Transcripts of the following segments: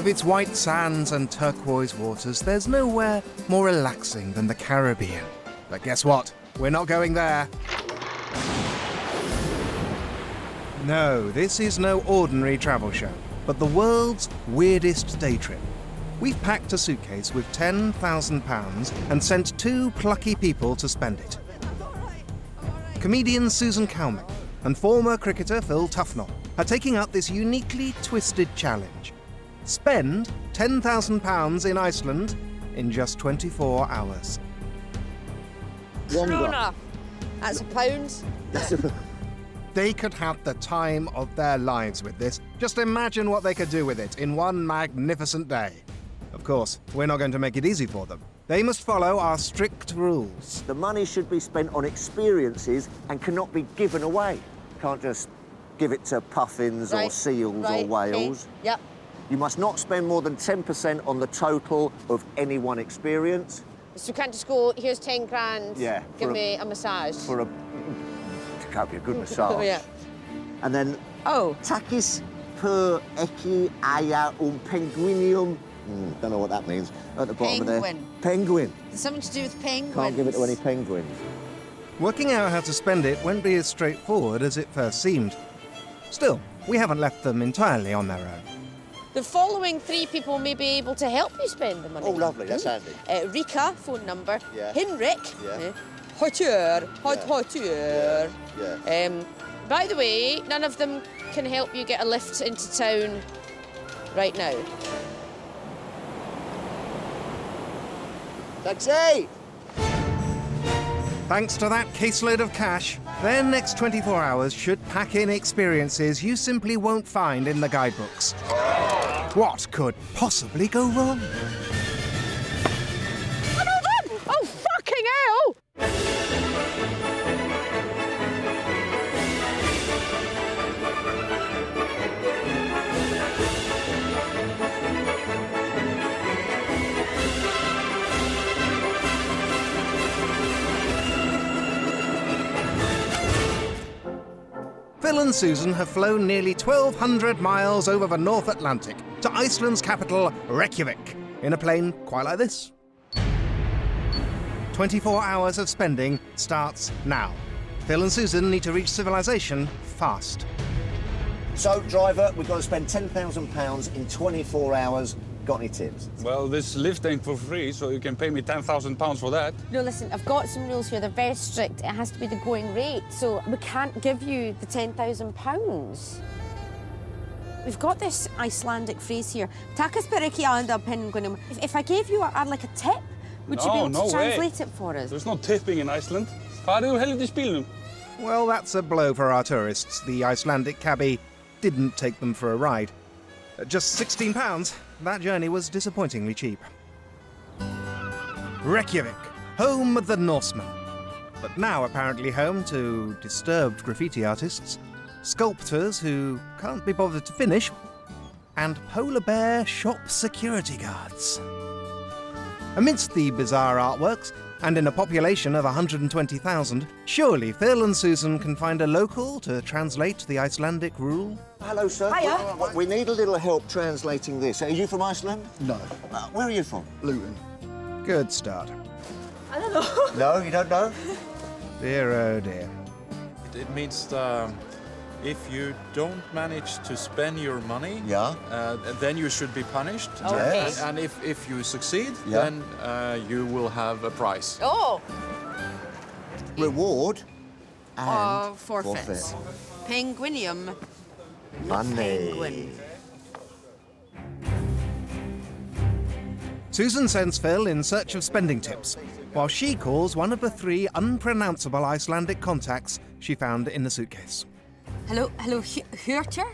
With its white sands and turquoise waters, there's nowhere more relaxing than the Caribbean. But guess what? We're not going there. No, this is no ordinary travel show, but the world's weirdest day trip. We've packed a suitcase with £10,000 and sent 2 plucky people to spend it. Comedian Susan Calman and former cricketer Phil Tufnell are taking up this uniquely twisted challenge. Spend £10,000 in Iceland in just 24 hours. Krona. That's a pound. They could have the time of their lives with this. Just imagine what they could do with it in one magnificent day. Of course, we're not going to make it easy for them. They must follow our strict rules. The money should be spent on experiences and cannot be given away. Can't just give it to puffins or seals or whales. Okay. Yep. You must not spend more than 10% on the total of any one experience. So you can't just go, here's 10 grand, Yeah, give me a massage. For a... can't be a good massage. Yeah. And then... Oh. Takis per eki aya penguinium. Don't know what that means. At the bottom of there. Penguin. There's something to do with penguins. Can't give it to any penguins. Working out how to spend it won't be as straightforward as it first seemed. Still, we haven't left them entirely on their own. The following 3 people may be able to help you spend the money. Oh, lovely. That's handy. Rika, phone number. Yeah. Henrik. Yeah. Hotör. Yeah. By the way, none of them can help you get a lift into town right now. Taxi! Thanks to that caseload of cash, their next 24 hours should pack in experiences you simply won't find in the guidebooks. What could possibly go wrong? Oh, fucking hell! Phil and Susan have flown nearly 1,200 miles over the North Atlantic to Iceland's capital, Reykjavik, in a plane quite like this. 24 hours of spending starts now. Phil and Susan need to reach civilization fast. So, driver, we've got to spend £10,000 in 24 hours. Got any tips? Well, this lift ain't for free, so you can pay me £10,000 for that. No, listen, I've got some rules here. They're very strict. It has to be the going rate, so we can't give you the £10,000. We've got this Icelandic phrase here. Takas periki anda penguinum. If I gave you like a tip, would you be able to translate it for us? There's no tipping in Iceland. Farðu úr helviti spilnum. Well, that's a blow for our tourists. The Icelandic cabbie didn't take them for a ride. At just £16, that journey was disappointingly cheap. Reykjavik, home of the Norsemen. But now apparently home to disturbed graffiti artists, sculptors who can't be bothered to finish, and polar bear shop security guards. Amidst the bizarre artworks, and in a population of 120,000, surely Phil and Susan can find a local to translate the Icelandic rule? Hello, sir. Hiya. We need a little help translating this. Are you from Iceland? No. Where are you from? Luton. Good start. I don't know. No, you don't know? Dear, oh dear. It means if you don't manage to spend your money, then you should be punished. Okay. And if you succeed, Yeah. then you will have a prize. Oh, Reward and forfeits. Penguinium. Money. Penguin. Susan sends Phil in search of spending tips, while she calls one of the 3 unpronounceable Icelandic contacts she found in the suitcase. Hello, Hurter?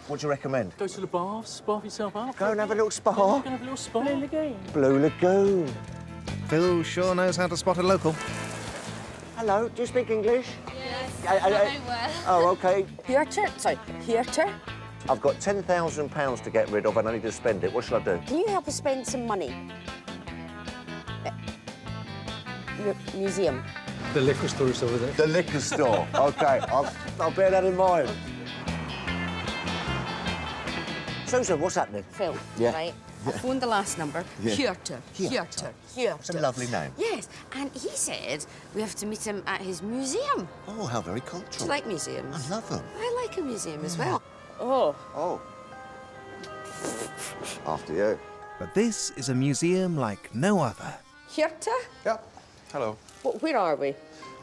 What do you recommend? Go to the bar, spa yourself up. Go and have a little spa. Go and have a little spa. Blue Lagoon. Blue Lagoon. Phil sure knows how to spot a local. Hello, do you speak English? Yes, Oh, OK. Hurter? I've got £10,000 to get rid of and I need to spend it. What should I do? Can you help us spend some money? Museum. The liquor store is over there. The liquor store. OK, I'll bear that in mind. Susan, what's happening? Phil, Yeah. right? I phoned the last number. Yeah. Hjörtur. It's a lovely name. Yes, and he said we have to meet him at his museum. Oh, how very Do you cultural. like museums? I love them. I like a museum as well. Oh. Oh. After you. But this is a museum like no other. Hjörtur? Yeah. Hello. Where are we?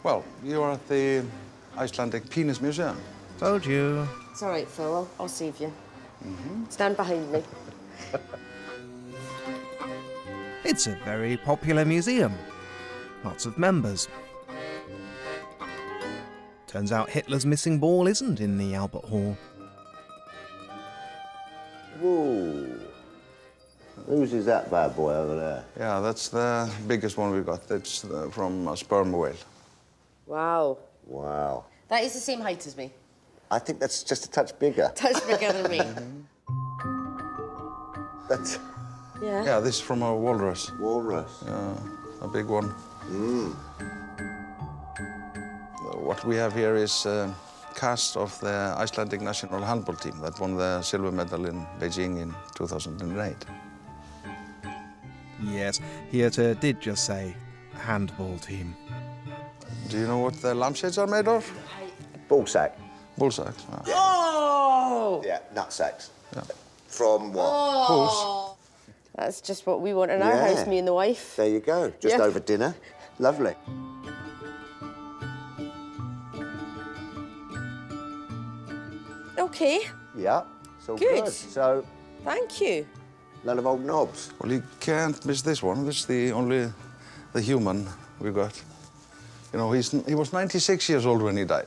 Well, you are at the Icelandic Penis Museum. Told you. It's all right, Phil. I'll save you. Stand behind me. It's a very popular museum. Lots of members. Turns out Hitler's missing ball isn't in the Albert Hall. Whoa. Whose is that bad boy over there? Yeah, that's the biggest one we got. It's from a sperm whale. Wow. Wow. That is the same height as me. I think that's just a touch bigger. Touch bigger than me. That's Yeah. Yeah, this is from a walrus. walrus. Yeah, a big one. What we have here is a cast of the Icelandic national handball team that won the silver medal in Beijing in 2008. Yes, Hjörtur did just say handball team. Do you know what the lampshades are made of? Ball sack. Bull sacks. Yeah. Oh! Yeah, nut sacks. Yeah. From what? Bulls. That's just what we want in our Yeah. house, me and the wife. There you go. Just Yeah. over dinner. Lovely. Okay, Yeah. It's all Good. good. So, thank you. none of old knobs. Well, you can't miss this one. This is the human we got. You know, he was 96 years old when he died.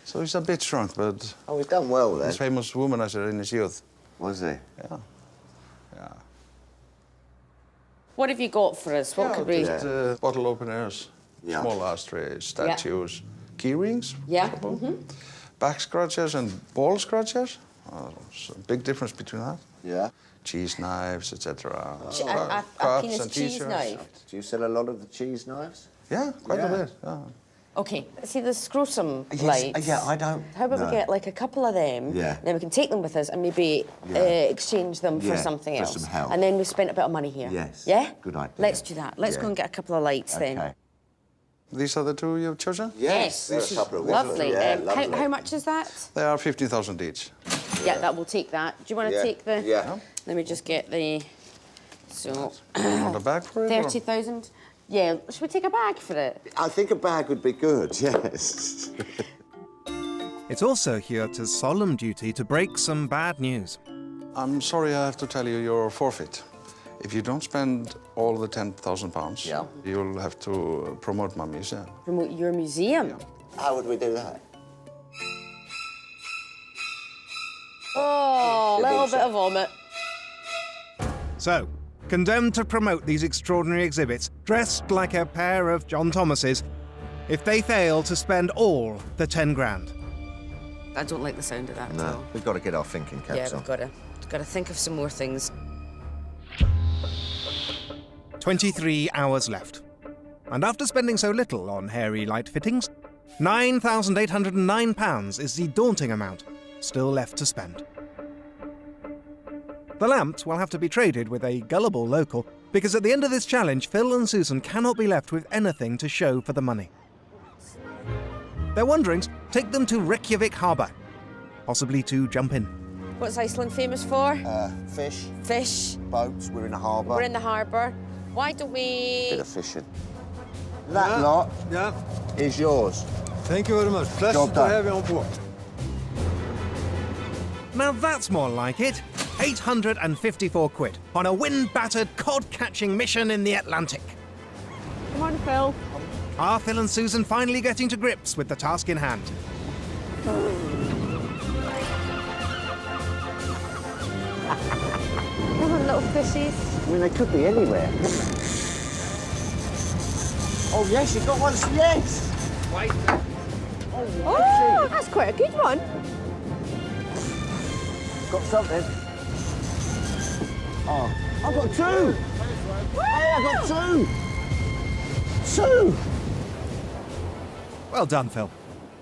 So he's a bit shrunk, but Oh, we've done well then. he's famous womanizer in his youth. Was he? Yeah. Yeah. What have you got for us? What could we... yeah. Bottle openers, Yeah. small ashtrays, statues, key rings. Yeah. couple, back scratchers and ball scratchers. There's a big difference between that. Yeah. Cheese knives, etc. A Cups penis and cheese t-shirts. knife. Do you sell a lot of the cheese knives? Yeah, quite Yeah. a bit. Yeah. Okay, see the scrotum lights? Yeah, I don't. How about know. we get like a couple of them? Yeah. Then we can take them with us and maybe Yeah. exchange them for Yeah, something for else. some help. And then we spent a bit of money here. Yes. Yeah? Good idea. Let's do that. Let's go Yeah. and get a couple of lights Okay. then. These are the two you've chosen? Yes. There's a couple of Lovely. Yeah, lovely. How much is that? They are 15,000 each. Yeah, that will take that. Do you want to Yeah. take the... Yeah. Let me just get the... So, You want a bag for it? or- 30,000? Yeah, should we take a bag for it? I think a bag would be good, yes. It's also Hjörtur's solemn duty to break some bad news. I'm sorry I have to tell you you're forfeit. If you don't spend all the £10,000, Yeah. you'll have to promote my museum. Promote your museum. How would we do that? Oh, a little bit of vomit. So, condemned to promote these extraordinary exhibits, dressed like a pair of John Thomases, if they fail to spend all the 10 grand. I don't like the sound of that at No, all. we've got to get our thinking caps Yeah, on. we've got to think of some more things. 23 hours left. And after spending so little on hairy light fittings, £9,809 is the daunting amount still left to spend. The lamps will have to be traded with a gullible local, because at the end of this challenge, Phil and Susan cannot be left with anything to show for the money. Their wanderings take them to Reykjavik harbour, possibly to jump in. What's Iceland famous for? Fish, Fish. boats, we're in the harbour. We're in the harbour. Why don't Bit we... of fishing. That lot is yours. Thank you very much. Pleasure Job to done. have you on board. Now that's more like it. 854 quid on a wind-battered cod-catching mission in the Atlantic. Come on, Phil. Are Phil and Susan finally getting to grips with the task in hand? Come on, little fishies. I mean, they could be anywhere. Oh, yes, you got one. Yes! Oh, that's quite a good one. Got something. Oh, I've got two. Hey, I got two. Two. Well done, Phil.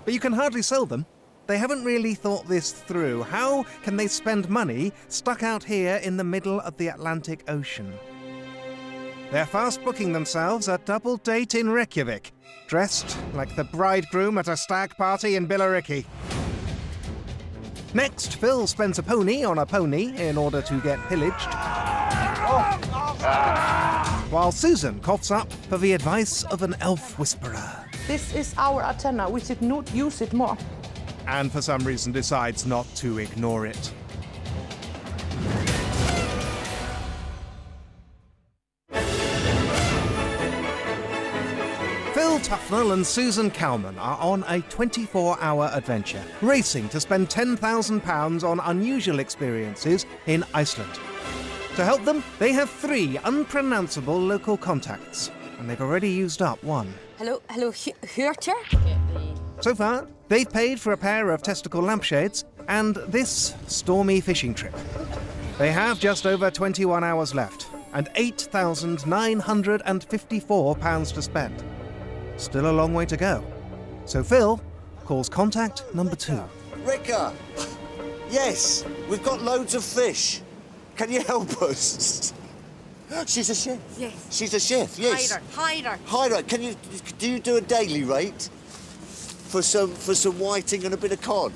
But you can hardly sell them. they haven't really thought this through. How can they spend money stuck out here in the middle of the Atlantic Ocean? They're fast booking themselves a double date in Reykjavik, dressed like the bridegroom at a stag party in Billericay. Next, Phil spends a pony on a pony in order to get pillaged, while Susan coughs up for the advice of an elf whisperer. This is our antenna. We should not use it more. And for some reason decides not to ignore it. Phil Tufnell and Susan Calman are on a 24-hour adventure, racing to spend £10,000 on unusual experiences in Iceland. To help them, they have 3 unpronounceable local contacts, and they've already used up one. Hello, Hurter? So far, they've paid for a pair of testicle lampshades and this stormy fishing trip. They have just over 21 hours left and £8,954 to spend. Still a long way to go. So Phil calls contact number 2. Rika! Yes, we've got loads of fish. Can you help us? She's a chef. Yes. She's a chef, yes. Hide her. Hide her. Do you do a daily rate for some whiting and a bit of cod?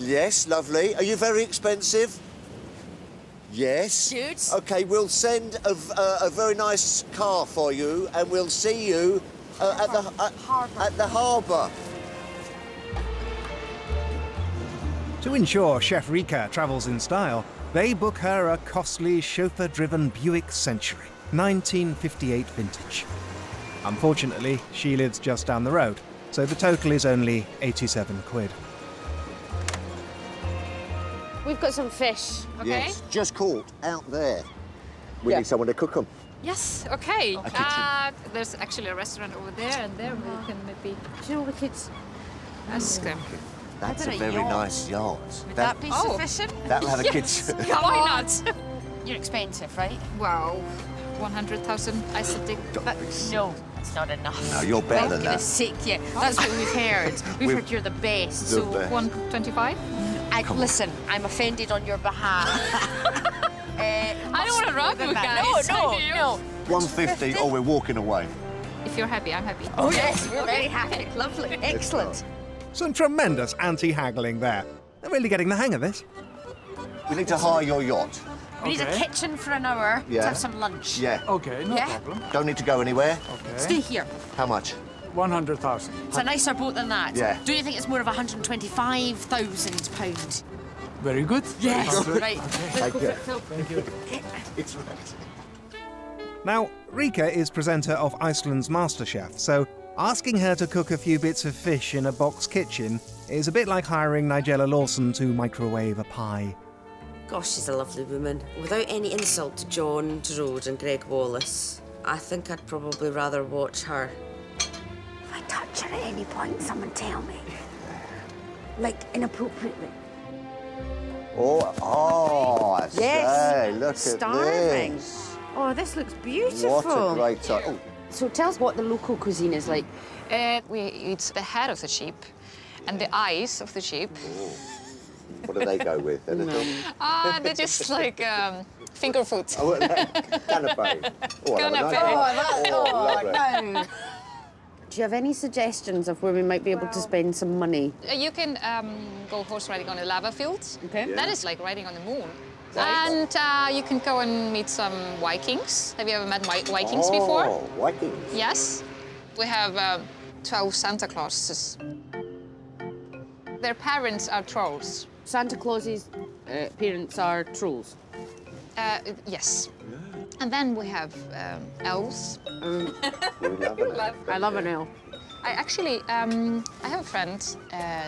Yes, lovely. Are you very expensive? Yes. Good. Okay, we'll send a very nice car for you, and we'll see you at the harbour. To ensure Chef Rika travels in style, they book her a costly chauffeur-driven Buick Century, 1958 vintage. Unfortunately, she lives just down the road, so the total is only 87 quid. We've got some fish, okay? Yes, just caught out there. We need someone to cook them. Yes, okay. A kitchen. There's actually a restaurant over there, and there we can maybe Do you know we could... ask them. That's How a about a very yacht? nice yacht. Would that be sufficient? That'll have a Yes. kitchen. Why not? You're expensive, right? Wow, 100,000 Icelandic. No, it's not enough. No, you're better For than goodness that. sake, yeah. That's what we've heard. We've heard you're the best. The So, best. 125? listen, I'm offended on your behalf. I don't want to rob you guys. No, Thank you. no. 150, or we're walking away. If you're happy, I'm happy. Oh, yes, we're very happy. Lovely. Excellent. Some tremendous anti-haggling there. They're really getting the hang of this. We need to hire your yacht. We need a kitchen for an hour to Yeah. have some lunch. Yeah. Okay, no Yeah. problem. Don't need to go anywhere. Okay. Stay here. How much? 100,000. It's a nicer boat than that. Yeah. Do you think it's more of £125,000? Very good. Yes. Sounds good. Right. Thank you. Thank you. It's right. Now, Rika is presenter of Iceland's MasterChef, so asking her to cook a few bits of fish in a box kitchen is a bit like hiring Nigella Lawson to microwave a pie. Gosh, she's a lovely woman. Without any insult to John Gerard and Greg Wallace, I think I'd probably rather watch her. If I touch her at any point, someone tell me. Like, inappropriately. Oh, I Yes. say, look Starving. at this. Oh, this looks beautiful. What a great time. Oh, So tell us what the local cuisine is like. We eat the head of the sheep and the eyes of the sheep. what do they go with? Anything? They're just like finger food. Oh, canapé. Oh, I love a Canapé. nice- Oh, lovely. No. Do you have any suggestions of where we might be able to spend some money? You can go horse riding on a lava field. Okay. That is like riding on the moon. Right. And you can go and meet some Vikings. Have you ever met Vikings before? Oh, Vikings. Yes. We have 12 Santa Clauses. Their parents are trolls. Santa Claus's parents are trolls. Yes. And then we have elves. We love it. I love an elf. I actually, I have a friend.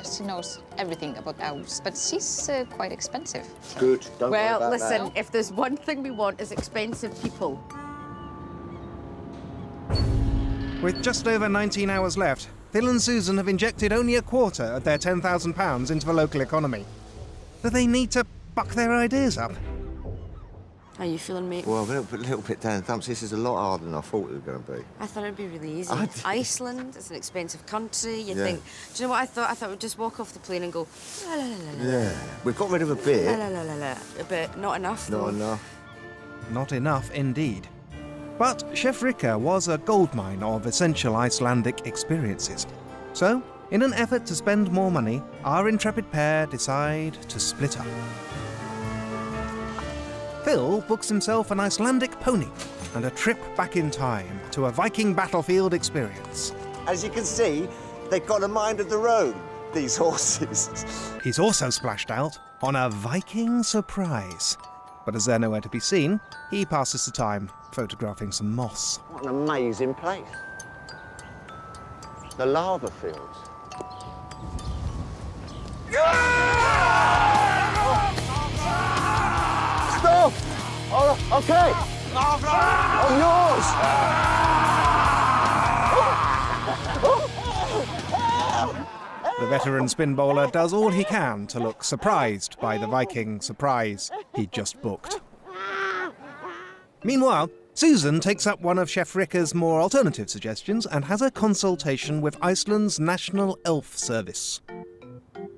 She knows everything about elves, but she's quite expensive. Good. Don't worry Well, about listen, that. if there's one thing we want is expensive people. With just over 19 hours left, Phil and Susan have injected only a quarter of their £10,000 into the local economy. Do they need to buck their ideas up? How are you feeling, mate? Well, I'm a little bit down in the dumps. This is a lot harder than I thought it was going to be. I thought it'd be really easy. I did. Iceland, it's an expensive country. You Yeah. think, do you know what I thought? I thought we'd just walk off the plane and go, la la la la la. Yeah. We've got rid of a La bit. la la la la. But not enough, though. Not enough. Not enough indeed. But Chef Rika was a goldmine of essential Icelandic experiences. So, in an effort to spend more money, our intrepid pair decide to split up. Phil books himself an Icelandic pony and a trip back in time to a Viking battlefield experience. As you can see, they've got a mind of their own, these horses. He's also splashed out on a Viking surprise. But as they're nowhere to be seen, he passes the time photographing some moss. What an amazing place. The lava fields. Stop! Oh, okay. I'm yours. The veteran spin bowler does all he can to look surprised by the Viking surprise he'd just booked. Meanwhile, Susan takes up one of Chef Rika's more alternative suggestions and has a consultation with Iceland's National Elf Service.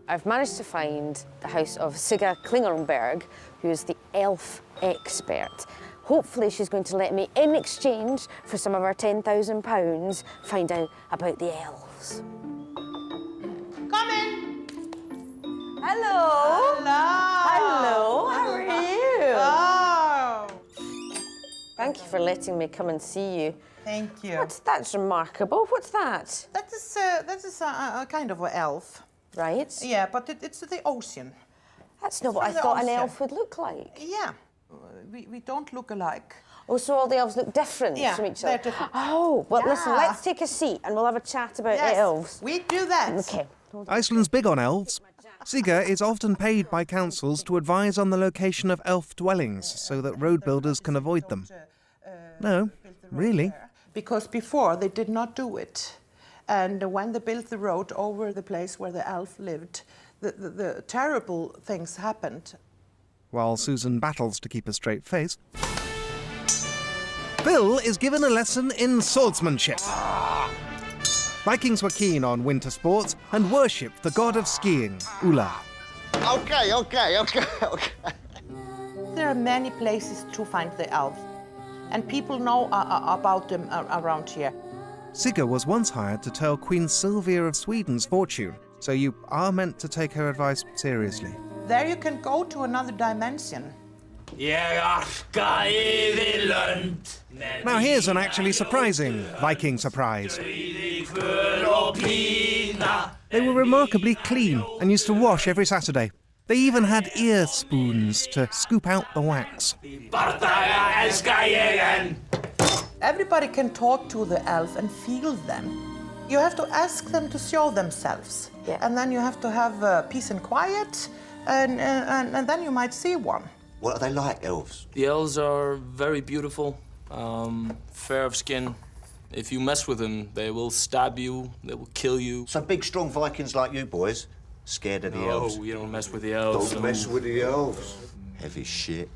I've managed to find the house of Sigga Klingelberg, who is the elf expert. Hopefully she's going to let me, in exchange for some of our £10,000, find out about the elves. Come in. Hello. Hello. Hello. How are you? Oh. Thank you for letting me come and see you. Thank you. That's remarkable. What's that? That is a kind of an elf. Right. Yeah, but it's the ocean. That's not what I from the thought an ocean. elf would look like. Yeah. We don't look alike. Oh, so all the elves look different Yeah, from each they're other? different. Oh, well, listen, Yeah. let's take a seat and we'll have a chat about Yes, elves. we do that. Okay. Iceland's big on elves. Sigga is often paid by councils to advise on the location of elf dwellings so that road builders can avoid them. No, really. Because before they did not do it. And when they built the road over the place where the elf lived, the terrible things happened. While Susan battles to keep a straight face, Phil is given a lesson in swordsmanship. Vikings were keen on winter sports and worshipped the god of skiing, Ulla. Okay. There are many places to find the elves, and people know about them around here. Sigga was once hired to tell Queen Sylvia of Sweden's fortune, so you are meant to take her advice seriously. There you can go to another dimension. Now here's an actually surprising Viking surprise. They were remarkably clean and used to wash every Saturday. They even had ear spoons to scoop out the wax. Everybody can talk to the elf and feel them. You have to ask them to show themselves. Yeah. And then you have to have peace and quiet, and then you might see one. What are they like, elves? The elves are very beautiful, fair of skin. If you mess with them, they will stab you, they will kill you. So big, strong Vikings like you boys, scared of the elves? No, you don't mess with the elves. Don't mess with the elves. Heavy shit.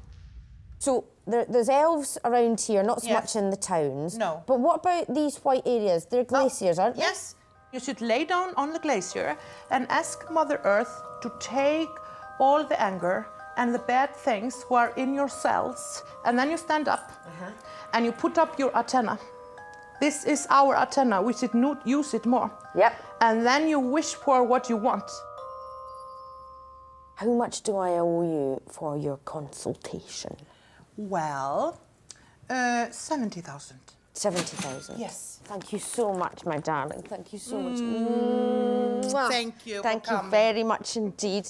So there's elves around here, not so Yes. much in the towns. No. But what about these white areas? They're glaciers, aren't they? Yes. You should lay down on the glacier and ask Mother Earth to take all the anger and the bad things who are in your cells, and then you stand up and you put up your antenna. This is our antenna. We should not use it more. Yep. And then you wish for what you want. How much do I owe you for your consultation? Well, 70,000. 70,000? Yes. Thank you so much, my darling. Thank you so much. Thank you. Thank for you coming. very much indeed.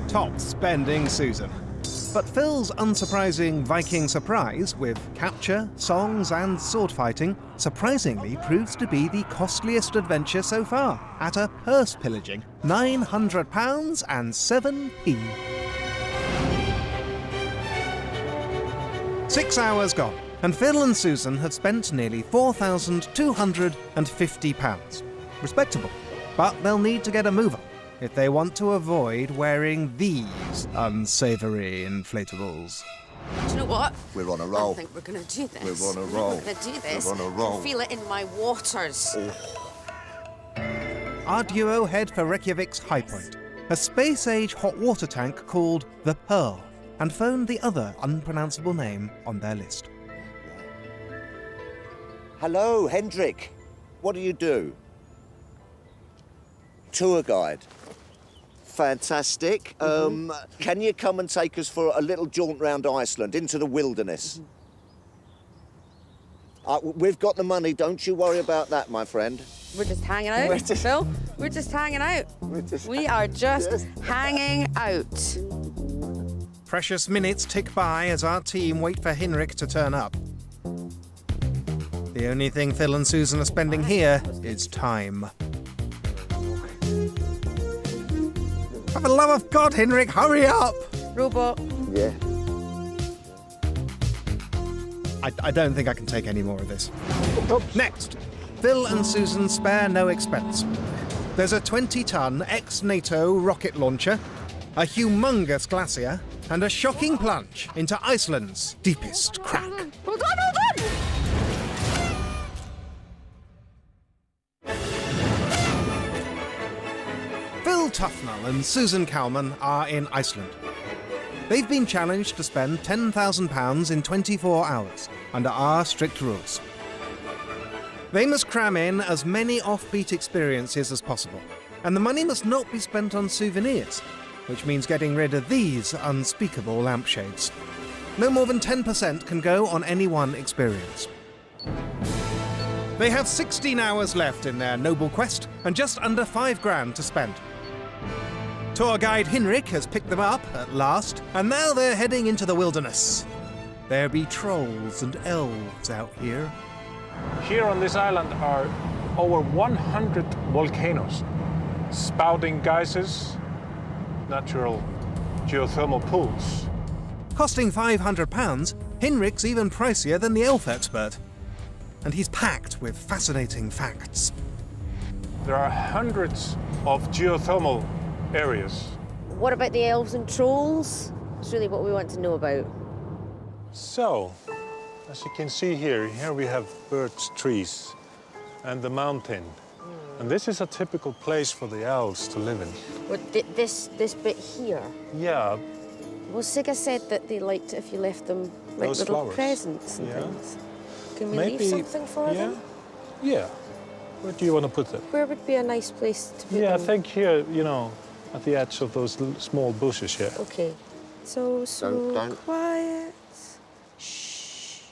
Top spending Susan. But Phil's unsurprising Viking surprise, with capture, songs and sword fighting, surprisingly proves to be the costliest adventure so far, at a purse pillaging £900 and 7p. 6 hours gone, and Phil and Susan have spent nearly £4,250. Respectable, but they'll need to get a mover. if they want to avoid wearing these unsavoury inflatables. Do you know what? We're on a roll. I think we're going to do this. We're on a roll. We're going to do this. We're on a roll. I feel it in my waters. Our duo head for Reykjavik's high point, a space-age hot water tank called the Pearl, and phone the other unpronounceable name on their list. Hello, Hendrik. What do you do? Tour guide. Fantastic. Can you come and take us for a little jaunt round Iceland, into the wilderness? We've got the money, don't you worry about that, my friend. We're just hanging out, Phil. We're just hanging out. We are just hanging out. Precious minutes tick by as our team wait for Henrik to turn up. The only thing Phil and Susan are spending here is time. For the love of God, Henrik, hurry up! Robot. Yeah. I don't think I can take any more of this. Next, Phil and Susan spare no expense. There's a 20-ton ex-NATO rocket launcher, a humongous glacier, and a shocking plunge into Iceland's deepest crack. Hold on, hold on! Phil Tufnell and Susan Calman are in Iceland. They've been challenged to spend £10,000 in 24 hours under our strict rules. They must cram in as many offbeat experiences as possible, and the money must not be spent on souvenirs, which means getting rid of these unspeakable lampshades. No more than 10% can go on any one experience. They have 16 hours left in their noble quest and just under £5,000 to spend. Tour guide Henrik has picked them up at last, and now they're heading into the wilderness. There be trolls and elves out here. Here on this island are over 100 volcanoes, spouting geysers, natural geothermal pools. Costing £500, Henrik's even pricier than the elf expert. And he's packed with fascinating facts. There are hundreds of geothermal areas. What about the elves and trolls? It's really what we want to know about. So, as you can see here we have birch trees and the mountain. And this is a typical place for the elves to live in. What, this bit here? Yeah. Well, Sigga said that they liked it if you left them like Those little flowers. presents and things. Can we Maybe, leave something for them? Yeah. Where do you want to put them? Where would be a nice place to put them? Yeah, I think here, you know, at the edge of those small bushes here. Okay. So Don't. quiet. Shh.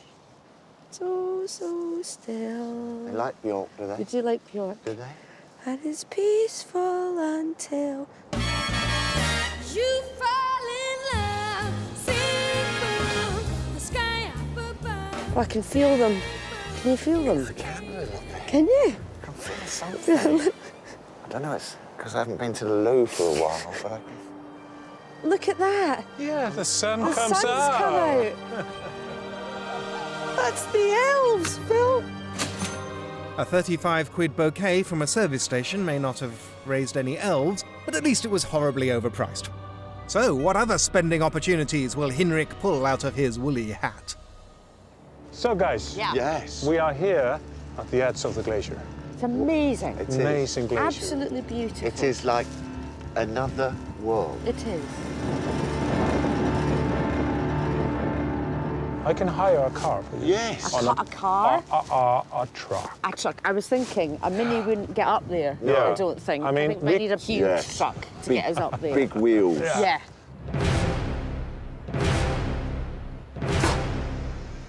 So still. They like Bjork, do they? Would you like Bjork? Do they? And it's peaceful until you fall in love. Sing from the sky up above. Oh, I can feel them. Can you feel them? Can you? I can feel something. I don't know, it's because I haven't been to the loo for a while, but I can... Look at that. Yeah, the sun The comes sun's out. come out. That's the elves, Phil. A 35 quid bouquet from a service station may not have raised any elves, but at least it was horribly overpriced. So, what other spending opportunities will Henrik pull out of his woolly hat? So, guys, Yes. we are here at the edge of the glacier. It's amazing. It is. Amazing glacier. Absolutely beautiful. It is like another world. It is. I can hire a car for you. Yes. A car? A truck. A truck. I was thinking a mini wouldn't get up there. Yeah. I don't think. I mean, think we need a huge Yes. truck to get us up there. Big wheels. Yeah.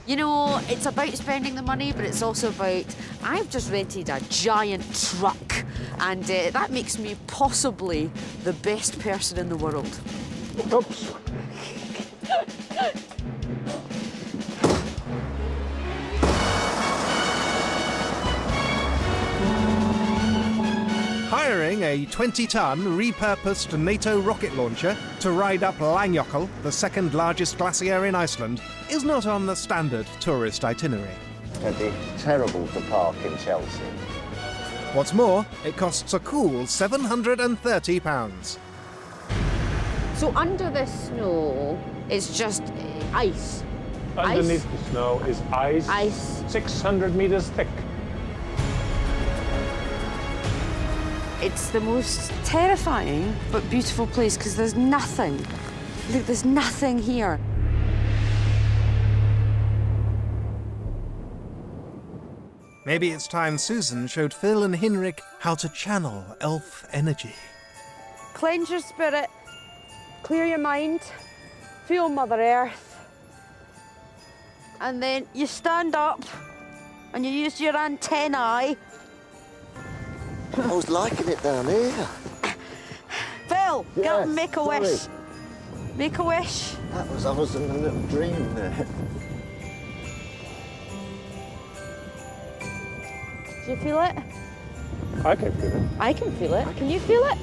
You know, it's about spending the money, but it's also about, I've just rented a giant truck, and that makes me possibly the best person in the world. Oops. Hiring a 20-ton repurposed NATO rocket launcher to ride up Langjökull, the second largest glacier in Iceland, is not on the standard tourist itinerary. It'd be terrible to park in Chelsea. What's more, it costs a cool £730. So under this snow, it's just ice. Underneath the snow is ice. Ice. 600 meters thick. It's the most terrifying but beautiful place because there's nothing. Look, there's nothing here. Maybe it's time Susan showed Phil and Henrik how to channel elf energy. Cleanse your spirit, clear your mind, feel Mother Earth, and then you stand up and you use your antennae. I was liking it down here. Phil, get up and Yes, make a sorry. wish. Make a wish. I was in a little dream there. Do you feel it? I can feel it. I can feel it. Can you feel it?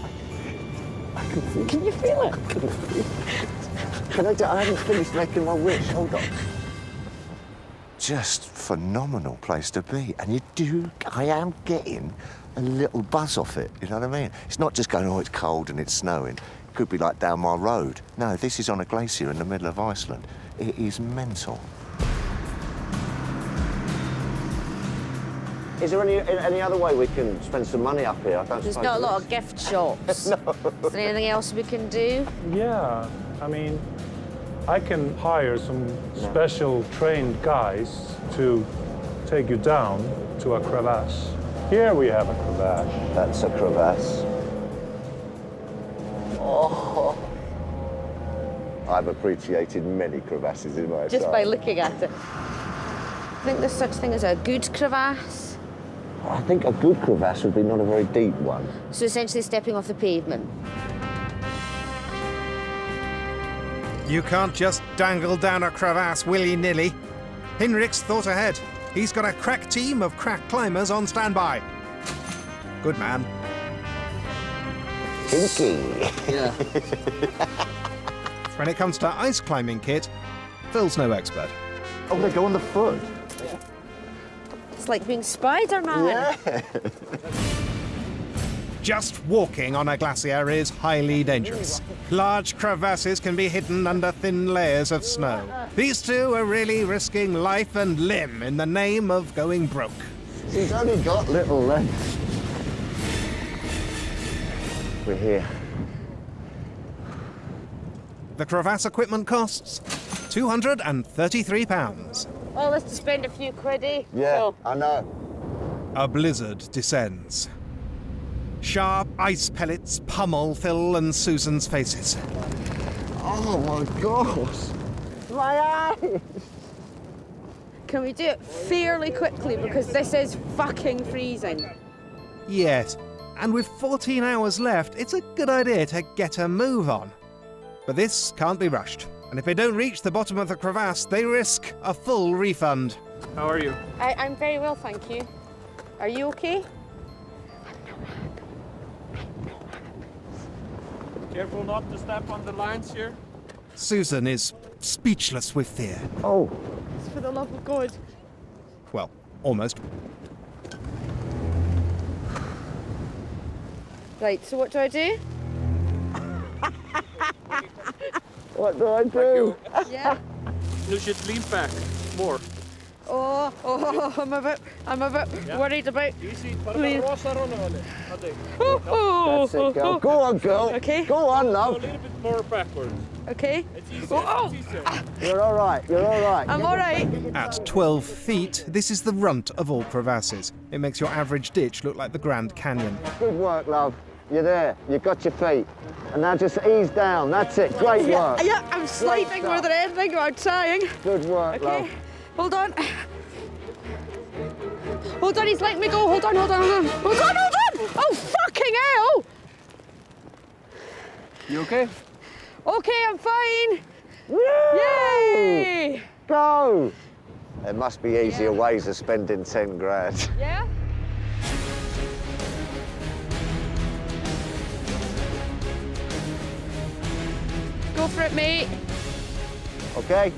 I can feel it. Can you feel it? I haven't finished making my wish. Hold on. Just phenomenal place to be. And I am getting a little buzz off it, you know what I mean? It's not just going, oh, it's cold and it's snowing. It could be like down my road. No, this is on a glacier in the middle of Iceland. It is mental. Is there any other way we can spend some money up here? There's not a lot of gift shops. No. Is there anything else we can do? Yeah, I mean, I can hire some special trained guys to take you down to a crevasse. Here we have a crevasse. That's a crevasse. Oh. I've appreciated many crevasses in my Just time. by looking at it. I think there's such thing as a good crevasse. I think a good crevasse would be not a very deep one. So essentially stepping off the pavement. You can't just dangle down a crevasse willy-nilly. Henrik's thought ahead. He's got a crack team of crack climbers on standby. Good man. Kinky. Yeah. When it comes to ice climbing kit, Phil's no expert. Oh, they go on the foot. It's like being Spider-Man. Yeah. Just walking on a glacier is highly dangerous. Large crevasses can be hidden under thin layers of snow. These two are really risking life and limb in the name of going broke. He's only got little legs. We're here. The crevasse equipment costs £233. Well, let's just spend a few quid, eh? Yeah, So, I know. A blizzard descends. Sharp ice pellets pummel Phil and Susan's faces. Oh my gosh. My eyes. can we do it fairly quickly because this is fucking freezing? Yes, and with 14 hours left, it's a good idea to get a move on. But this can't be rushed, and if they don't reach the bottom of the crevasse, they risk a full refund. How are you? I'm very well, thank you. Are you okay? Careful not to step on the lines here. Susan is speechless with fear. Oh. For the love of God. Well, almost. Right, so what do I do? What do I do? Yeah. You should lean back more. Oh, I'm a bit worried about. Easy. That's it, girl. Go on, girl. Okay. Go on, Go a love. little bit more backwards. Okay. It's easier. Oh. It's easier. You're all right. You're all right. I'm all right. At 12 feet, this is the runt of all crevasses. It makes your average ditch look like the Grand Canyon. Good work, love. You're there. You've got your feet. And now just ease down. That's it. Great work. Yeah, I'm sliding more than anything. I'm trying. Good work, Okay. love. Hold on. Hold on, he's letting me go. Hold on. Hold on. Oh, fucking hell! You okay? Okay, I'm fine. Woo! Yay! Go! There must be easier ways of spending 10 grand. Yeah? Go for it, mate. Okay?